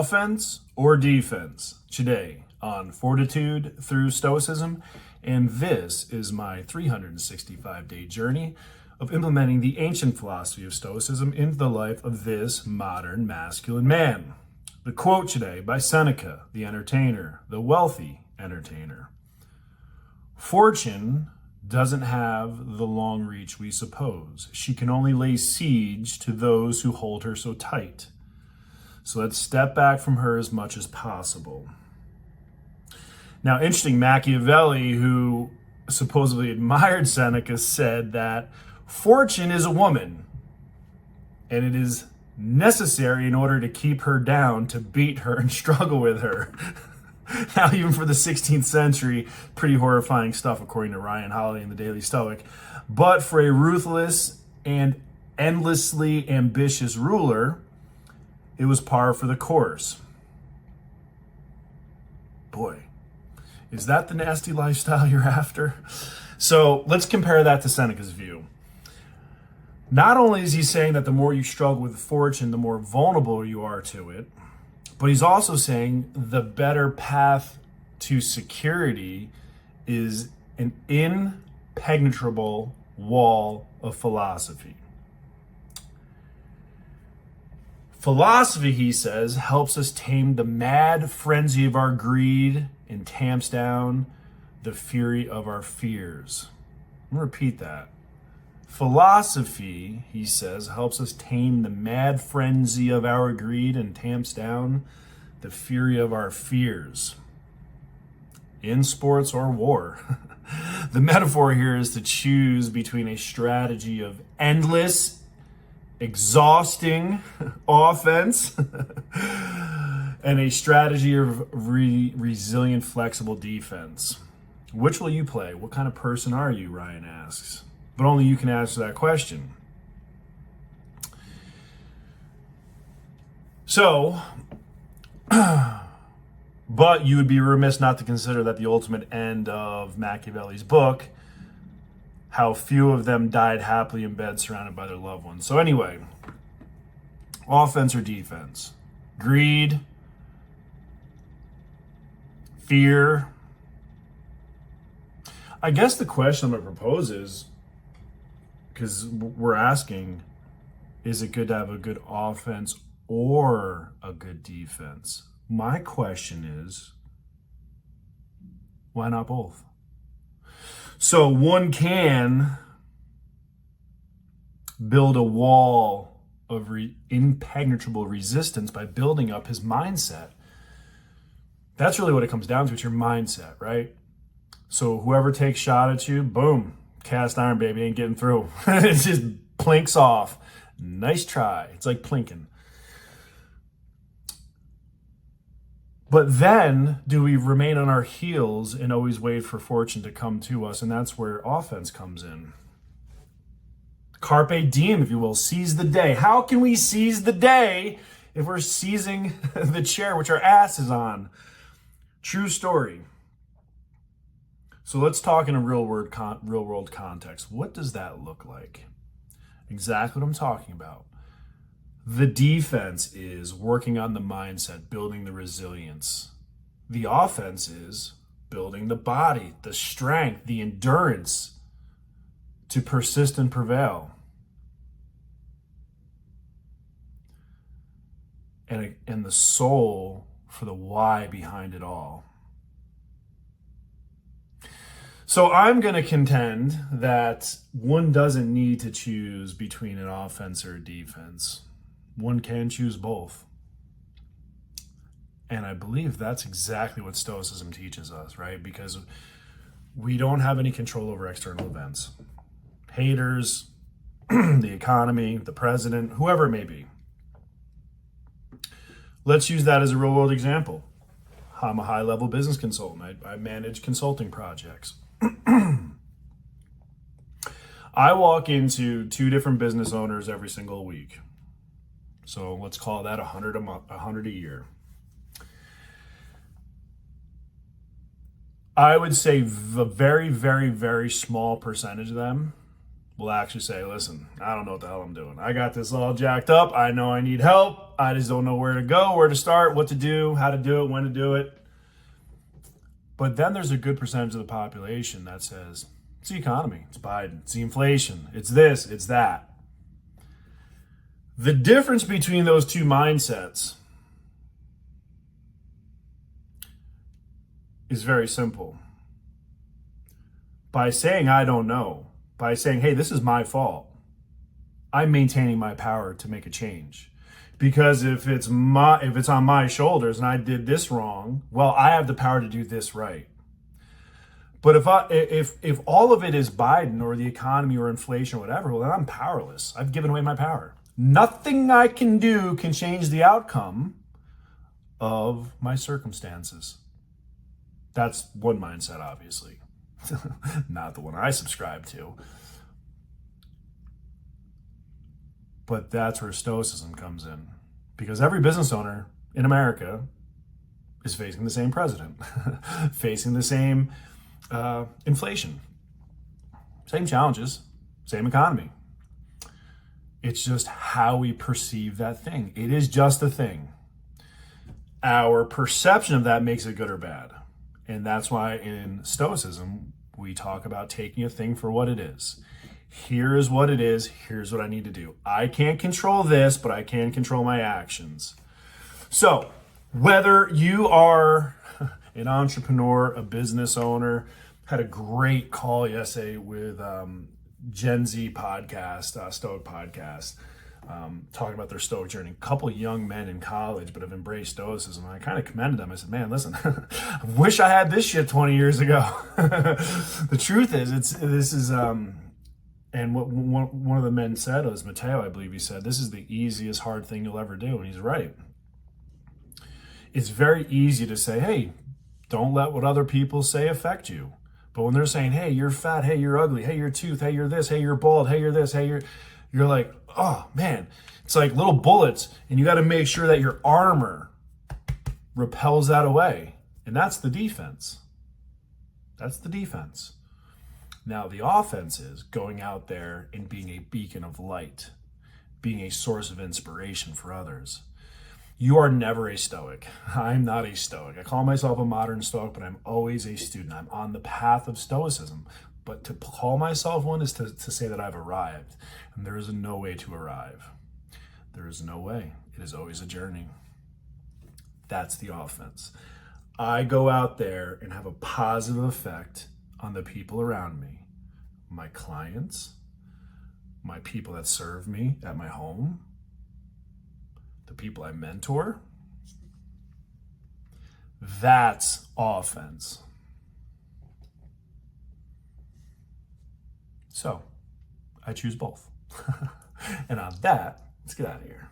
offense or defense today on Fortitude Through Stoicism, and this is my 365-day journey of implementing the ancient philosophy of Stoicism into the life of this modern masculine man. The quote today by Seneca, the entertainer, the wealthy entertainer. Fortune doesn't have the long reach we suppose. She can only lay siege to those who hold her so tight. So let's step back from her as much as possible. Now, interesting, Machiavelli, who supposedly admired Seneca, said that fortune is a woman, and it is necessary in order to keep her down, to beat her and struggle with her. Now, even for the 16th century, pretty horrifying stuff, according to Ryan Holiday in the Daily Stoic. But for a ruthless and endlessly ambitious ruler, it was par for the course. Boy, is that the nasty lifestyle you're after? So let's compare that to Seneca's view. Not only is he saying that the more you struggle with fortune, the more vulnerable you are to it, but he's also saying the better path to security is an impenetrable wall of philosophy. Philosophy, he says, helps us tame the mad frenzy of our greed and tamps down the fury of our fears. I'm going to repeat that. Philosophy, he says, helps us tame the mad frenzy of our greed and tamps down the fury of our fears. In sports or war. The metaphor here is to choose between a strategy of endless, exhausting offense and a strategy of resilient, flexible defense. Which will you play? What kind of person are you, Ryan asks. But only you can answer that question. So, but you would be remiss not to consider that the ultimate end of Machiavelli's book, how few of them died happily in bed surrounded by their loved ones. So anyway, offense or defense? Greed, fear. I guess the question I'm going to propose is, because we're asking, is it good to have a good offense or a good defense? My question is, why not both? So one can build a wall of impenetrable resistance by building up his mindset. That's really what it comes down to. It's your mindset, right? So whoever takes shot at you, boom, cast iron, baby, ain't getting through. It just plinks off. Nice try. It's like plinking. But then, do we remain on our heels and always wait for fortune to come to us? And that's where offense comes in. Carpe diem, if you will. Seize the day. How can we seize the day if we're seizing the chair which our ass is on? True story. So let's talk in a real world context. What does that look like? Exactly what I'm talking about. The defense is working on the mindset, building the resilience. The offense is building the body, the strength, the endurance to persist and prevail. And the soul for the why behind it all. So I'm going to contend that one doesn't need to choose between an offense or a defense. One can choose both. And I believe that's exactly what Stoicism teaches us, right? Because we don't have any control over external events. Haters, the economy, the president, whoever it may be. Let's use that as a real world example. I'm a high-level business consultant. I manage consulting projects. I walk into 2 different business owners every single week. So let's call that 100 a month, 100 a year. I would say a very, very, very small percentage of them will actually say, listen, I don't know what the hell I'm doing. I got this all jacked up. I know I need help. I just don't know where to go, where to start, what to do, how to do it, when to do it. But then there's a good percentage of the population that says, it's the economy, it's Biden, it's the inflation, it's this, it's that. The difference between those two mindsets is very simple. By saying, I don't know, by saying, hey, this is my fault, I'm maintaining my power to make a change. Because if it's on my shoulders and I did this wrong, well, I have the power to do this right. But if all of it is Biden or the economy or inflation or whatever, well, then I'm powerless. I've given away my power. Nothing I can do can change the outcome of my circumstances. That's one mindset, obviously. Not the one I subscribe to. But that's where Stoicism comes in. Because every business owner in America is facing the same president, facing the same inflation, same challenges, same economy. It's just how we perceive that thing. It is just a thing. Our perception of that makes it good or bad. And that's why in Stoicism, we talk about taking a thing for what it is. Here is what it is. Here's what I need to do. I can't control this, but I can control my actions. So whether you are an entrepreneur, a business owner, had a great call yesterday with Gen Z podcast, Stoic podcast, talking about their Stoic journey. A couple of young men in college, but have embraced Stoicism. And I kind of commended them. I said, man, listen, I wish I had this shit 20 years ago. The truth is, and what one of the men said, it was Matteo, I believe he said, this is the easiest hard thing you'll ever do. And he's right. It's very easy to say, hey, don't let what other people say affect you. But when they're saying, hey, you're fat, hey, you're ugly, hey, you're tooth, hey, you're this, hey, you're bald, hey, you're this, hey, you're like, oh, man. It's like little bullets, and you got to make sure that your armor repels that away. And that's the defense. That's the defense. Now, the offense is going out there and being a beacon of light, being a source of inspiration for others. You are never a Stoic. I'm not a Stoic. I call myself a modern Stoic, but I'm always a student. I'm on the path of Stoicism. But to call myself one is to say that I've arrived. And there is no way to arrive. There is no way. It is always a journey. That's the offense. I go out there and have a positive effect on the people around me, my clients, my people that serve me at my home, the people I mentor. That's offense. So I choose both. And on that, let's get out of here.